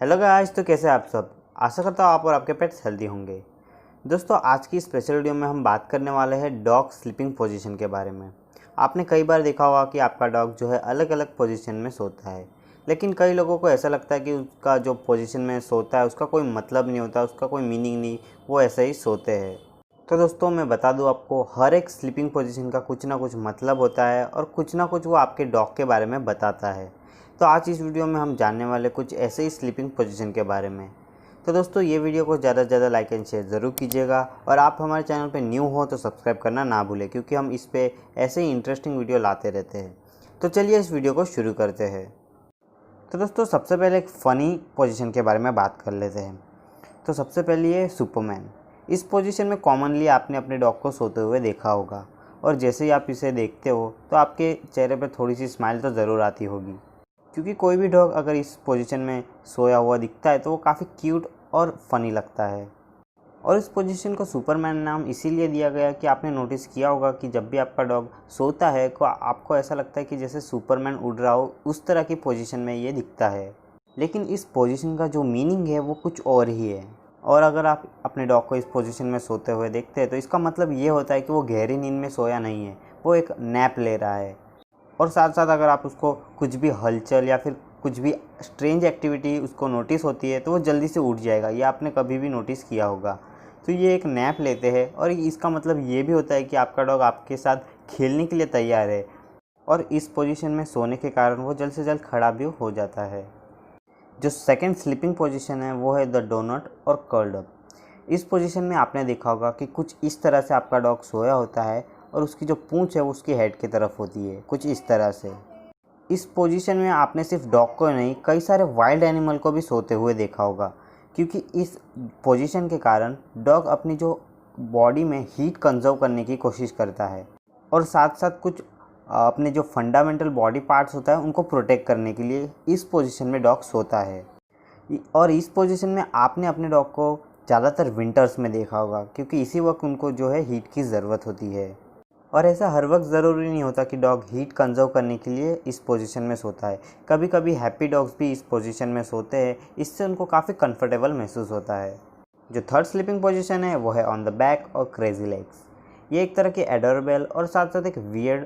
Hello guys, तो कैसे आप सब। आशा करता हूँ आप और आपके पेट्स हेल्दी होंगे। दोस्तों, आज की स्पेशल वीडियो में हम बात करने वाले हैं डॉग स्लीपिंग पोजीशन के बारे में। आपने कई बार देखा होगा कि आपका डॉग जो है अलग अलग पोजीशन में सोता है, लेकिन कई लोगों को ऐसा लगता है कि उसका जो पोजीशन में सोता है उसका कोई मतलब नहीं होता, उसका कोई मीनिंग नहीं, वो ऐसे ही सोते हैं। तो दोस्तों, मैं बता दूं आपको, हर एक स्लीपिंग पोजीशन का कुछ ना कुछ मतलब होता है और कुछ ना कुछ वो आपके डॉग के बारे में बताता है। तो आज इस वीडियो में हम जानने वाले कुछ ऐसे ही स्लीपिंग पोजीशन के बारे में। तो दोस्तों, ये वीडियो को ज़्यादा से ज़्यादा लाइक एंड शेयर ज़रूर कीजिएगा और आप हमारे चैनल पर न्यू हो तो सब्सक्राइब करना ना भूलें, क्योंकि हम इस पर ऐसे ही इंटरेस्टिंग वीडियो लाते रहते हैं। तो चलिए इस वीडियो को शुरू करते हैं। तो दोस्तों, सबसे पहले एक फ़नी पोजीशन के बारे में बात कर लेते हैं। तो सबसे पहले है सुपरमैन। इस पोजीशन में कॉमनली आपने अपने डॉग को सोते हुए देखा होगा, और जैसे ही आप इसे देखते हो तो आपके चेहरे पर थोड़ी सी स्माइल तो ज़रूर आती होगी, क्योंकि कोई भी डॉग अगर इस पोजीशन में सोया हुआ दिखता है तो वो काफ़ी क्यूट और फ़नी लगता है। और इस पोजीशन को सुपरमैन नाम इसीलिए दिया गया कि आपने नोटिस किया होगा कि जब भी आपका डॉग सोता है तो आपको ऐसा लगता है कि जैसे सुपरमैन उड़ रहा हो, उस तरह की पोजीशन में ये दिखता है। लेकिन इस पोजीशन का जो मीनिंग है वो कुछ और ही है। और अगर आप अपने डॉग को इस पोजीशन में सोते हुए देखते हैं तो इसका मतलब ये होता है कि वो गहरी नींद में सोया नहीं है, वो एक नैप ले रहा है। और साथ साथ अगर आप उसको कुछ भी हलचल या फिर कुछ भी स्ट्रेंज एक्टिविटी उसको नोटिस होती है तो वो जल्दी से उठ जाएगा, ये आपने कभी भी नोटिस किया होगा। तो ये एक नैप लेते हैं, और इसका मतलब ये भी होता है कि आपका डॉग आपके साथ खेलने के लिए तैयार है। और इस पोजीशन में सोने के कारण वो जल्द से जल्द खड़ा भी हो जाता है। जो सेकंड स्लीपिंग पोजीशन है वो है द डोनट और कर्ल्ड अप। इस पोजीशन में आपने देखा होगा कि कुछ इस तरह से आपका डॉग सोया होता है और उसकी जो पूंछ है वो उसकी हेड की तरफ होती है, कुछ इस तरह से। इस पोजीशन में आपने सिर्फ डॉग को नहीं, कई सारे वाइल्ड एनिमल को भी सोते हुए देखा होगा, क्योंकि इस पोजीशन के कारण डॉग अपनी जो बॉडी में हीट कंजर्व करने की कोशिश करता है, और साथ साथ कुछ अपने जो फंडामेंटल बॉडी पार्ट्स होता है उनको प्रोटेक्ट करने के लिए इस पोजीशन में डॉग सोता है। और इस पोजीशन में आपने अपने डॉग को ज़्यादातर विंटर्स में देखा होगा, क्योंकि इसी वक्त उनको जो है हीट की ज़रूरत होती है। और ऐसा हर वक्त ज़रूरी नहीं होता कि डॉग हीट कंजर्व करने के लिए इस पोजीशन में सोता है। कभी कभी हैप्पी डॉग्स भी इस पोजीशन में सोते हैं, इससे उनको काफ़ी कंफर्टेबल महसूस होता है। जो थर्ड स्लीपिंग पोजीशन है वो है ऑन द बैक और क्रेजी लेग्स। ये एक तरह की एडोरेबल और साथ साथ एक वियर्ड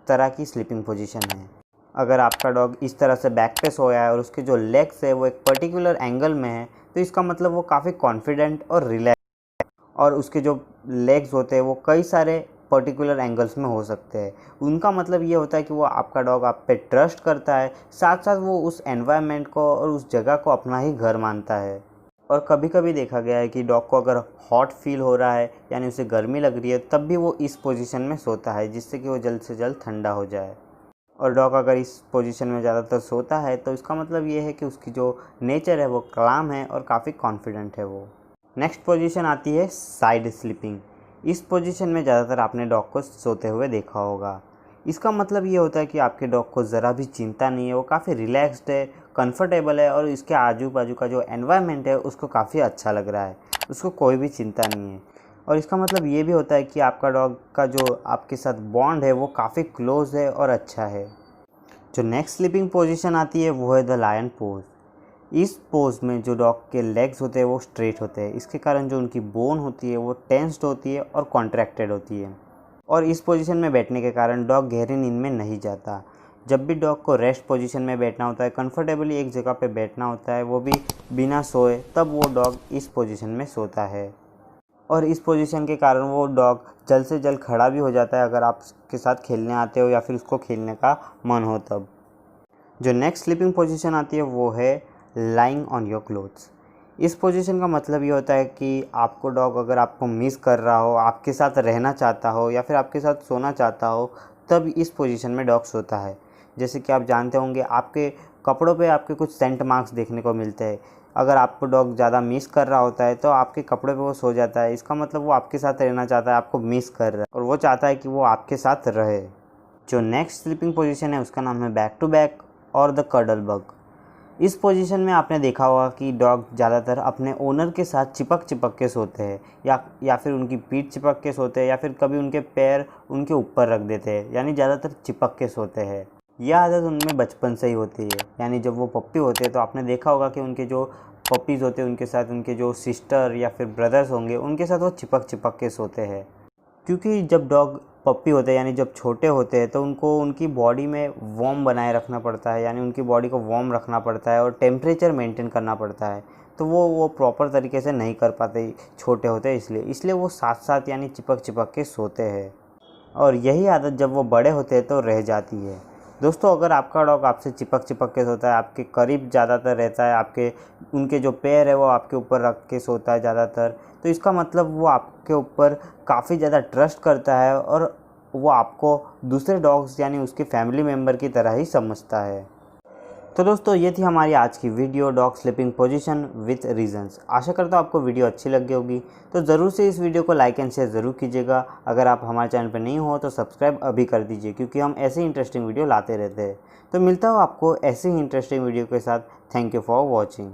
तरह की स्लीपिंग पोजीशन है। अगर आपका डॉग इस तरह से बैक पे सोया है और उसके जो लेग्स है वो एक पर्टिकुलर एंगल में है, तो इसका मतलब वो काफ़ी कॉन्फिडेंट और रिलैक्स, और उसके जो लेग्स होते हैं वो कई सारे पर्टिकुलर एंगल्स में हो सकते हैं। उनका मतलब ये होता है कि वो आपका डॉग आप पे ट्रस्ट करता है, साथ साथ वो उस एनवायरनमेंट को और उस जगह को अपना ही घर मानता है। और कभी कभी देखा गया है कि डॉग को अगर हॉट फील हो रहा है, यानी उसे गर्मी लग रही है, तब भी वो इस पोजीशन में सोता है, जिससे कि वो जल्द से जल्द ठंडा हो जाए। और डॉग अगर इस पोजीशन में ज़्यादातर सोता है तो इसका मतलब ये है कि उसकी जो नेचर है वो क्लाम है और काफ़ी कॉन्फिडेंट है वो। नेक्स्ट पोजीशन आती है साइड स्लीपिंग। इस पोजीशन में ज़्यादातर आपने डॉग को सोते हुए देखा होगा। इसका मतलब ये होता है कि आपके डॉग को ज़रा भी चिंता नहीं है, वो काफ़ी रिलैक्स्ड है, कंफर्टेबल है, और इसके आजू बाजू का जो एनवायरनमेंट है उसको काफ़ी अच्छा लग रहा है, उसको कोई भी चिंता नहीं है। और इसका मतलब ये भी होता है कि आपका डॉग का जो आपके साथ बॉन्ड है वो काफ़ी क्लोज है और अच्छा है। जो नेक्स्ट स्लीपिंग पोजीशन आती है वो है द लायन पोज। इस पोज में जो डॉग के लेग्स होते हैं वो स्ट्रेट होते हैं, इसके कारण जो उनकी बोन होती है वो टेंस्ड होती है और कॉन्ट्रैक्टेड होती है। और इस पोजीशन में बैठने के कारण डॉग गहरी नींद में नहीं जाता। जब भी डॉग को रेस्ट पोजीशन में बैठना होता है, कंफर्टेबली एक जगह पे बैठना होता है, वो भी बिना सोए, तब वो डॉग इस पोजीशन में सोता है। और इस पोजीशन के कारण वो डॉग जल्द से जल्द खड़ा भी हो जाता है अगर आप उसके साथ खेलने आते हो या फिर उसको खेलने का मन हो तब। जो नेक्स्ट स्लीपिंग पोजीशन आती है वो है लाइंग ऑन योर क्लोथ्स। इस पोजीशन का मतलब ये होता है कि आपको डॉग अगर आपको मिस कर रहा हो, आपके साथ रहना चाहता हो या फिर आपके साथ सोना चाहता हो, तब इस पोजीशन में डॉग सोता है। जैसे कि आप जानते होंगे, आपके कपड़ों पे आपके कुछ सेंट मार्क्स देखने को मिलते हैं। अगर आपको डॉग ज़्यादा मिस कर रहा होता है तो आपके कपड़े पे वो सो जाता है, इसका मतलब वो आपके साथ रहना चाहता है, आपको मिस कर रहा है और वो चाहता है कि वो आपके साथ रहे। जो नेक्स्ट स्लीपिंग पोजीशन है उसका नाम है बैक टू बैक और द कडल बग। इस पोजीशन में आपने देखा होगा कि डॉग ज़्यादातर अपने ओनर के साथ चिपक चिपक के सोते हैं, या फिर उनकी पीठ चिपक के सोते हैं, या फिर कभी उनके पैर उनके ऊपर रख देते हैं, यानी ज़्यादातर चिपक के सोते हैं। यह आदत उनमें बचपन से ही होती है, यानी जब वो पप्पी होते हैं तो आपने देखा होगा कि उनके जो पपीज़ होते हैं उनके साथ उनके जो सिस्टर या फिर ब्रदर्स होंगे उनके साथ वो चिपक चिपक के सोते हैं। क्योंकि जब डॉग पप्पी होते हैं यानी जब छोटे होते हैं तो उनको उनकी बॉडी में वार्म बनाए रखना पड़ता है, यानी उनकी बॉडी को वार्म रखना पड़ता है और टेम्परेचर मेंटेन करना पड़ता है। तो वो प्रॉपर तरीके से नहीं कर पाते छोटे होते हैं, इसलिए वो साथ साथ यानी चिपक चिपक के सोते हैं और यही आदत जब वो बड़े होते हैं तो रह जाती है। दोस्तों, अगर आपका डॉग आपसे चिपक चिपक के सोता है, आपके करीब ज़्यादातर रहता है, उनके जो पैर है वो आपके ऊपर रख के सोता है ज़्यादातर, तो इसका मतलब वो आपके ऊपर काफ़ी ज़्यादा ट्रस्ट करता है और वो आपको दूसरे डॉग्स यानी उसके फैमिली मेम्बर की तरह ही समझता है। तो दोस्तों, ये थी हमारी आज की video dog sleeping position with reasons. आशा करता हूँ आपको वीडियो अच्छी लगी होगी, तो ज़रूर से इस वीडियो को लाइक एंड शेयर ज़रूर कीजिएगा। अगर आप हमारे चैनल पर नहीं हो तो सब्सक्राइब अभी कर दीजिए, क्योंकि हम ऐसे ही इंटरेस्टिंग वीडियो लाते रहते हैं। तो मिलता हूँ आपको ऐसे ही इंटरेस्टिंग वीडियो के साथ। Thank you for watching.